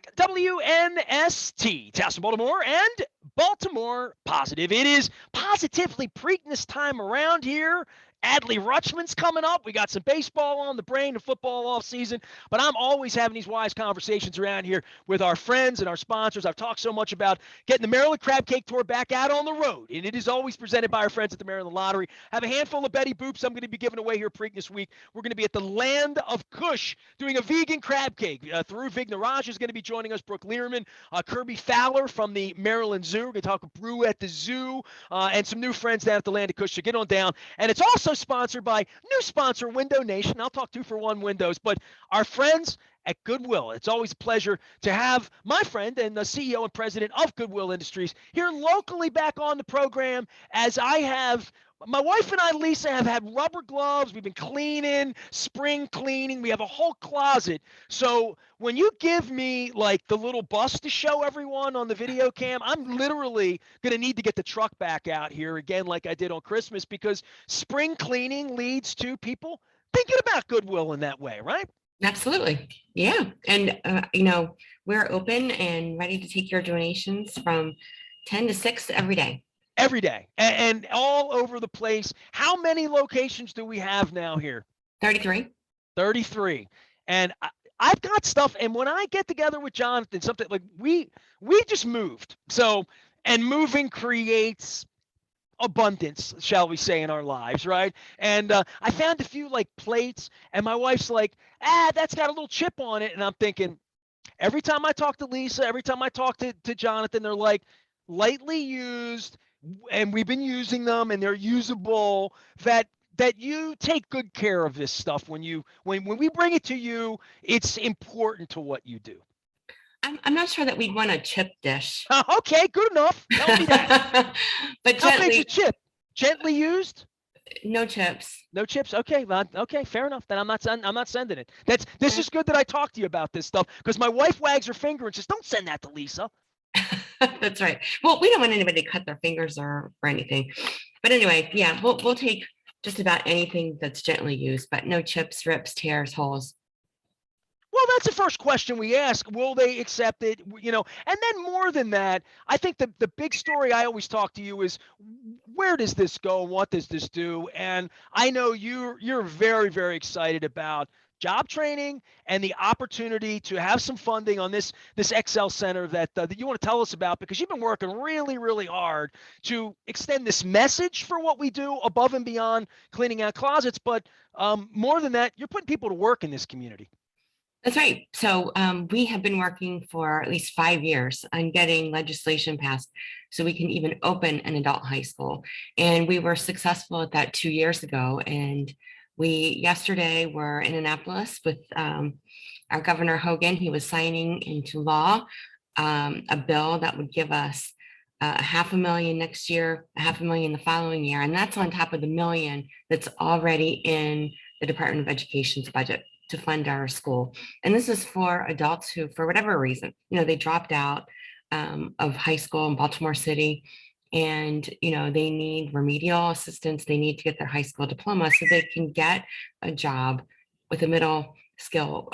Rusyniak, WNST, Towson, Baltimore, and Baltimore Positive. It is positively Preakness time around here. Adley Rutschman's coming up. We got some baseball on the brain and football off season, but I'm always having these wise conversations around here with our friends and our sponsors. I've talked so much about getting the Maryland Crab Cake Tour back out on the road, and it is always presented by our friends at the Maryland Lottery. I have a handful of Betty Boops I'm going to be giving away here Preakness week. We're going to be at the Land of Kush doing a vegan crab cake. Through Vignaraj is going to be joining us, Brooke Learman, Kirby Fowler from the Maryland Zoo. We're going to talk brew at the zoo, and some new friends down at the Land of Kush. So get on down. And it's also sponsored by new sponsor Window Nation. I'll talk 2-for-1 windows, but our friends at Goodwill. It's always a pleasure to have my friend and the CEO and president of Goodwill Industries here locally back on the program, as I have. My wife and I, Lisa, have had rubber gloves. We've been cleaning, spring cleaning. We have a whole closet. So when you give me like the little bus to show everyone on the video cam, I'm literally going to need to get the truck back out here again like I did on Christmas, because spring cleaning leads to people thinking about Goodwill in that way, right? Absolutely. Yeah. And, we're open and ready to take your donations from 10 to 6 every day. Every day and all over the place. How many locations do we have now here? 33. 33. And I've got stuff. And when I get together with Jonathan, something like we just moved. So, and moving creates abundance, shall we say, in our lives, right? And I found a few like plates, and my wife's like, that's got a little chip on it. And I'm thinking, every time I talk to Lisa, every time I talk to Jonathan, they're like, lightly used, and we've been using them, and they're usable. That you take good care of this stuff when we bring it to you. It's important to what you do. I'm not sure that we'd want a chip dish. Okay, good enough. Tell me that. But How big's gently, a chip? Gently used? no chips. No chips. Okay, okay, fair enough. Then I'm not sending it. This is good that I talked to you about this stuff, because my wife wags her finger and says, "Don't send that to Lisa." That's right. Well, we don't want anybody to cut their fingers or anything. But anyway, yeah, we'll take just about anything that's gently used, but no chips, rips, tears, holes. Well, that's the first question we ask. Will they accept it? And then more than that, I think the big story I always talk to you is, where does this go? What does this do? And I know you're very, very excited about job training and the opportunity to have some funding on this Excel Center that you want to tell us about, because you've been working really, really hard to extend this message for what we do above and beyond cleaning out closets. But more than that, you're putting people to work in this community. That's right. So we have been working for at least 5 years on getting legislation passed so we can even open an adult high school. And we were successful at that 2 years ago. And we yesterday were in Annapolis with our Governor Hogan. He was signing into law a bill that would give us $500,000 next year, $500,000 the following year. And that's on top of the $1 million that's already in the Department of Education's budget to fund our school. And this is for adults who, for whatever reason, they dropped out of high school in Baltimore City, and they need remedial assistance. They need to get their high school diploma so they can get a job with a middle skill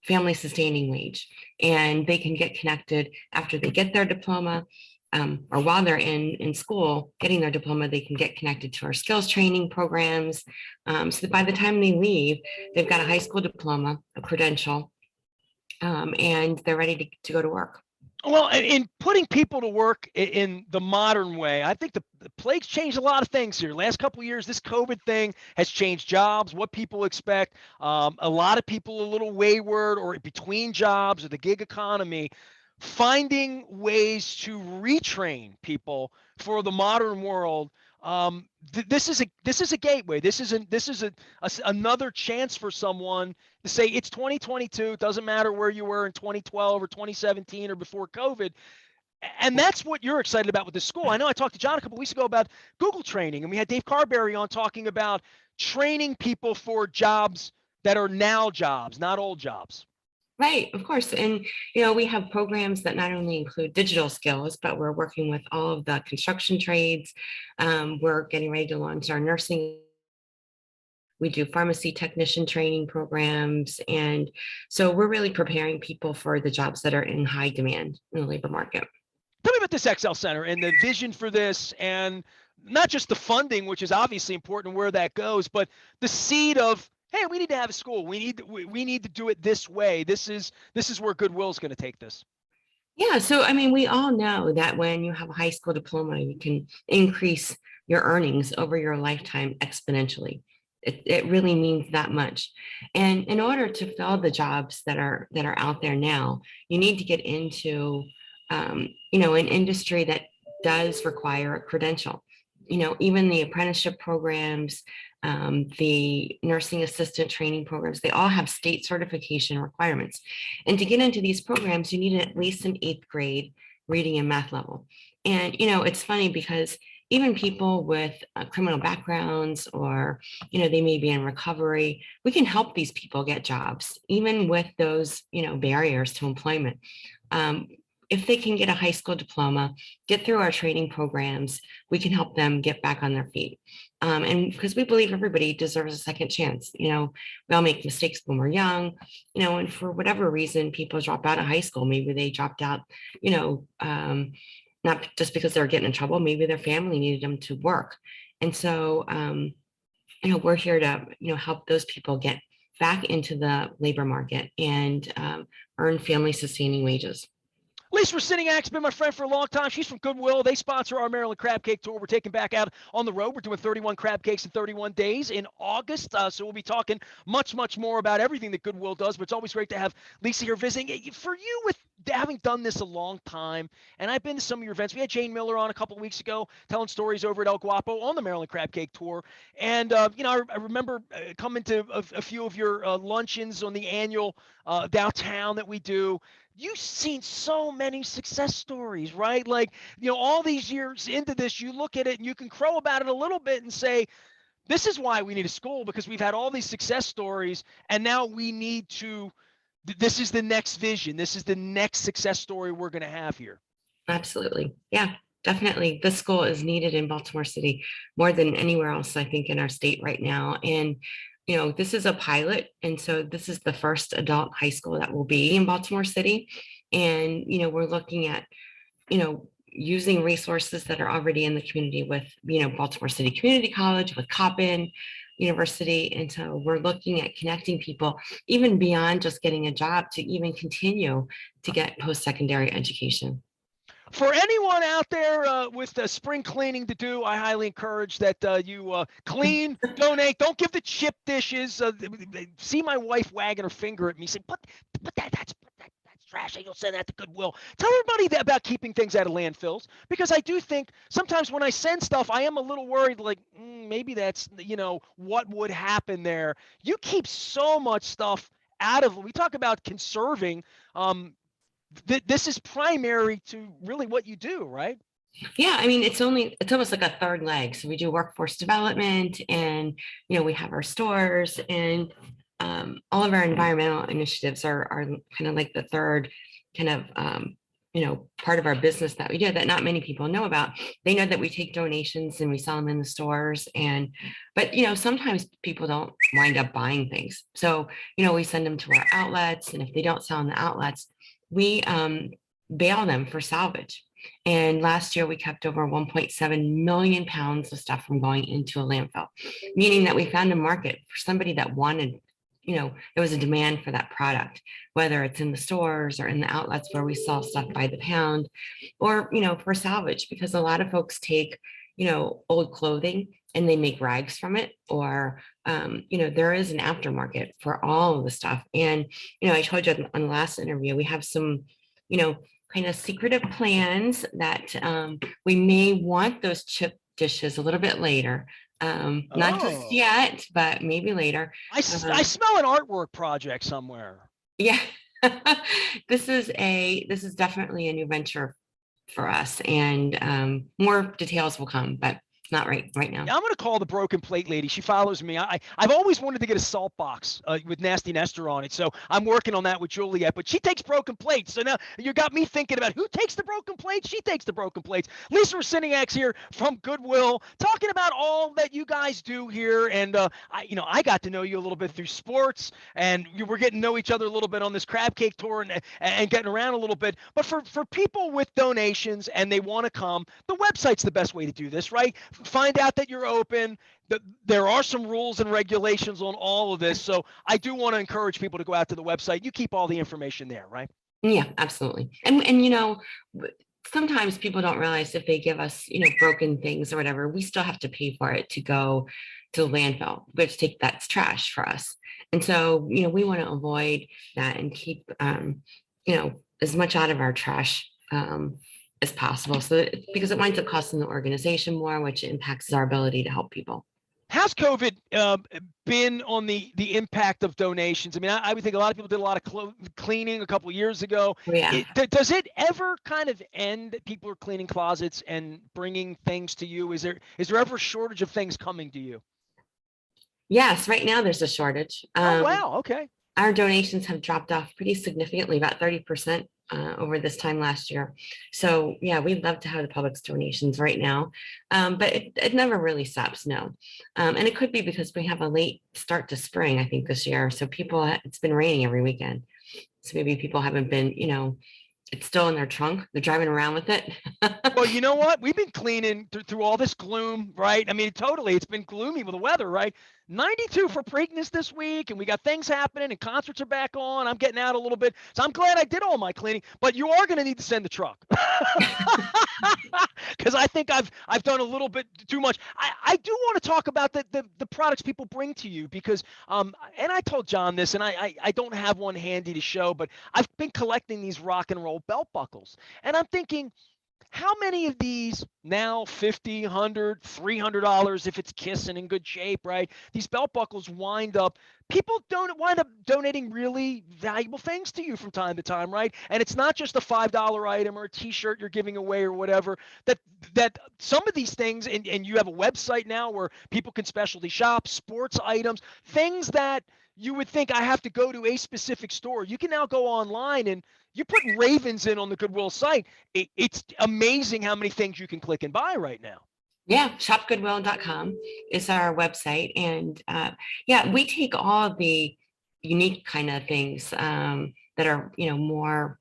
family sustaining wage, and they can get connected after they get their diploma. Or while they're in school getting their diploma, they can get connected to our skills training programs, so that by the time they leave, they've got a high school diploma, a credential, and they're ready to go to work. Well, in putting people to work in the modern way, I think the plague's changed a lot of things here. Last couple of years, this COVID thing has changed jobs, what people expect. A lot of people are a little wayward or between jobs or the gig economy. Finding ways to retrain people for the modern world. This is a gateway. This is another chance for someone to say it's 2022. It doesn't matter where you were in 2012 or 2017 or before COVID. And that's what you're excited about with this school. I know I talked to John a couple weeks ago about Google training, and we had Dave Carberry on talking about training people for jobs that are now jobs, not old jobs. Right, of course. And, we have programs that not only include digital skills, but we're working with all of the construction trades. We're getting ready to launch our nursing We do pharmacy technician training programs. And so we're really preparing people for the jobs that are in high demand in the labor market. Tell me about this Excel Center and the vision for this, and not just the funding, which is obviously important where that goes, but the seed of, hey, we need to have a school. We need to do it this way. This is where Goodwill is going to take this. Yeah, so I mean, we all know that when you have a high school diploma, you can increase your earnings over your lifetime exponentially. It really means that much. And in order to fill the jobs that are out there now, you need to get into an industry that does require a credential. Even the apprenticeship programs, the nursing assistant training programs, they all have state certification requirements. And to get into these programs, you need at least an 8th grade reading and math level. And, it's funny because even people with criminal backgrounds, or, they may be in recovery, we can help these people get jobs, even with those, barriers to employment. If they can get a high school diploma, get through our training programs, we can help them get back on their feet. And because we believe everybody deserves a second chance. We all make mistakes when we're young, and for whatever reason, people drop out of high school. Maybe they dropped out, not just because they're getting in trouble, maybe their family needed them to work. And so, we're here to, help those people get back into the labor market and earn family sustaining wages. Lisa Rusyniak's been my friend for a long time. She's from Goodwill. They sponsor our Maryland Crab Cake Tour. We're taking back out on the road. We're doing 31 crab cakes in 31 days in August. So we'll be talking much, much more about everything that Goodwill does. But it's always great to have Lisa here visiting. For you, with having done this a long time, and I've been to some of your events. We had Jane Miller on a couple of weeks ago telling stories over at El Guapo on the Maryland Crab Cake Tour. And, I remember coming to a few of your luncheons on the annual downtown that we do. You've seen so many success stories, right? Like, all these years into this, you look at it and you can crow about it a little bit and say, this is why we need a school, because we've had all these success stories, and now we need to, this is the next vision. This is the next success story we're going to have here. Absolutely. Yeah, definitely. This school is needed in Baltimore City more than anywhere else, I think, in our state right now. And this is a pilot. And so this is the first adult high school that will be in Baltimore City. And, we're looking at, using resources that are already in the community with, Baltimore City Community College, with Coppin University. And so we're looking at connecting people even beyond just getting a job to even continue to get post-secondary education. For anyone out there with spring cleaning to do, I highly encourage that you clean, donate. Don't give the chip dishes. See my wife wagging her finger at me, saying, "But that's trash. You'll send that to Goodwill." Tell everybody about keeping things out of landfills, because I do think sometimes when I send stuff, I am a little worried. Like maybe that's what would happen there. You keep so much stuff out of. We talk about conserving. This is primary to really what you do, right? Yeah, I mean, it's almost like a third leg. So we do workforce development, and we have our stores, and all of our environmental initiatives are kind of like the third kind of part of our business that we do that not many people know about. They know that we take donations and we sell them in the stores, but sometimes people don't wind up buying things. So we send them to our outlets, and if they don't sell in the outlets, we bail them for salvage. And last year we kept over 1.7 million pounds of stuff from going into a landfill, meaning that we found a market for somebody that wanted, there was a demand for that product, whether it's in the stores or in the outlets where we sell stuff by the pound, or, for salvage, because a lot of folks take, old clothing and they make rags from it, or, there is an aftermarket for all of the stuff. And, I told you on the last interview, we have some, kind of secretive plans that we may want those chip dishes a little bit later. Not just yet, but maybe later. I smell an artwork project somewhere. Yeah, this is definitely a new venture for us, and more details will come, but not right now. I'm going to call the broken plate lady. She follows me. I've always wanted to get a salt box with Nasty Nestor on it. So I'm working on that with Juliet. But she takes broken plates. So now you got me thinking about who takes the broken plates. She takes the broken plates. Lisa Rusyniak's here from Goodwill, talking about all that you guys do here. And I got to know you a little bit through sports, and we're getting to know each other a little bit on this crab cake tour and getting around a little bit. But for people with donations and they want to come, the website's the best way to do this, right? Find out that you're open. There are some rules and regulations on all of this. So I do want to encourage people to go out to the website. You keep all the information there, right? Yeah, absolutely. And sometimes people don't realize if they give us, broken things or whatever, we still have to pay for it to go to the landfill. We have to take that's trash for us. And so, we want to avoid that and keep, as much out of our trash as possible. So because it winds up costing the organization more, which impacts our ability to help people. How's COVID been on the impact of donations? I mean, I would think a lot of people did a lot of cleaning a couple of years ago. Yeah. Does it ever kind of end that people are cleaning closets and bringing things to you? Is there ever a shortage of things coming to you? Yes, right now there's a shortage. Oh, wow. Okay. Our donations have dropped off pretty significantly, about 30% over this time last year. So yeah, we'd love to have the public's donations right now, but it never really stops, no. And it could be because we have a late start to spring, I think, this year. So it's been raining every weekend. So maybe people haven't been, it's still in their trunk. They're driving around with it. Well, you know what? We've been cleaning through all this gloom, right? I mean, totally. It's been gloomy with the weather, right? 92 for Preakness this week, and we got things happening, and concerts are back on. I'm getting out a little bit, so I'm glad I did all my cleaning. But you are going to need to send the truck because I think I've done a little bit too much. I do want to talk about the products people bring to you because and I told John this, and I don't have one handy to show, but I've been collecting these rock and roll belt buckles, and I'm thinking, how many of these now $50, $100, $300 if it's Kiss and in good shape, right? These belt buckles people don't wind up donating really valuable things to you from time to time, right? And it's not just a $5 item or a t-shirt you're giving away or whatever. That some of these things, and you have a website now where people can specialty shop, sports items, things that you would think I have to go to a specific store. You can now go online and you put Ravens in on the Goodwill site. It's amazing how many things you can click and buy right now. Yeah, shopgoodwill.com is our website. And we take all the unique kind of things that are, more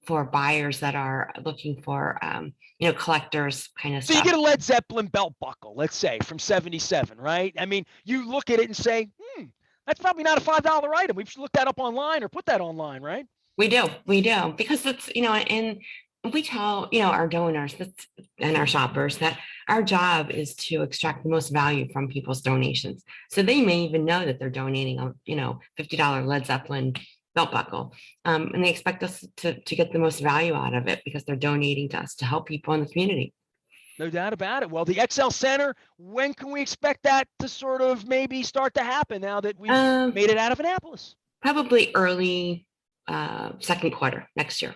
for buyers that are looking for, collectors kind of stuff. So you get a Led Zeppelin belt buckle, let's say, from 77, right? I mean, you look at it and say, that's probably not a $5 item. We should look that up online or put that online, right? We do, because it's, and we tell, our donors and our shoppers that our job is to extract the most value from people's donations. So they may even know that they're donating a, $50 Led Zeppelin belt buckle. And they expect us to get the most value out of it because they're donating to us to help people in the community. No doubt about it. Well, the Excel Center, when can we expect that to sort of maybe start to happen now that we've made it out of Annapolis? Probably early second quarter next year.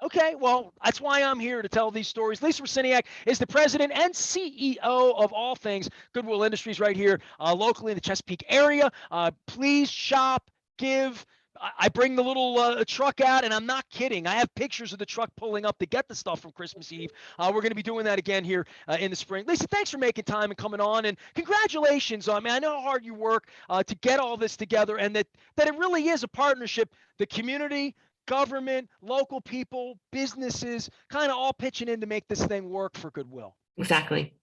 Okay, well, that's why I'm here to tell these stories. Lisa Rusyniak is the president and CEO of all things Goodwill Industries right here locally in the Chesapeake area. Please shop, give. I bring the little truck out, and I'm not kidding. I have pictures of the truck pulling up to get the stuff from Christmas Eve. We're going to be doing that again here in the spring. Lisa, thanks for making time and coming on, and congratulations. I mean, I know how hard you work to get all this together, and that it really is a partnership. The community, government, local people, businesses, kind of all pitching in to make this thing work for Goodwill. Exactly.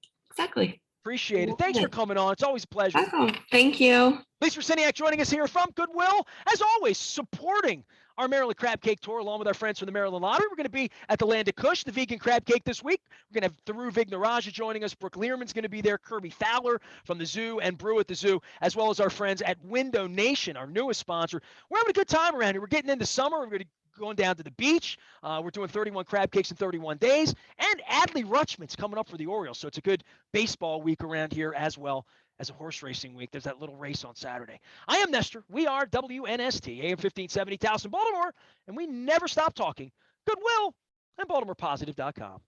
Appreciate it. Thanks for coming on. It's always a pleasure. Oh, thank you. Lisa Rusyniak joining us here from Goodwill. As always, supporting our Maryland Crab Cake Tour along with our friends from the Maryland Lottery. We're going to be at the Land of Kush, the vegan crab cake this week. We're going to have Tharu Vignaraja joining us. Brooke Learman's going to be there. Kirby Fowler from the zoo and Brew at the Zoo, as well as our friends at Window Nation, our newest sponsor. We're having a good time around here. We're getting into summer. We're going to going down to the beach. We're doing 31 crab cakes in 31 days. And Adley Rutschman's coming up for the Orioles. So it's a good baseball week around here as well as a horse racing week. There's that little race on Saturday. I am Nestor. We are WNST, AM 1570, Towson, Baltimore. And we never stop talking Goodwill and BaltimorePositive.com.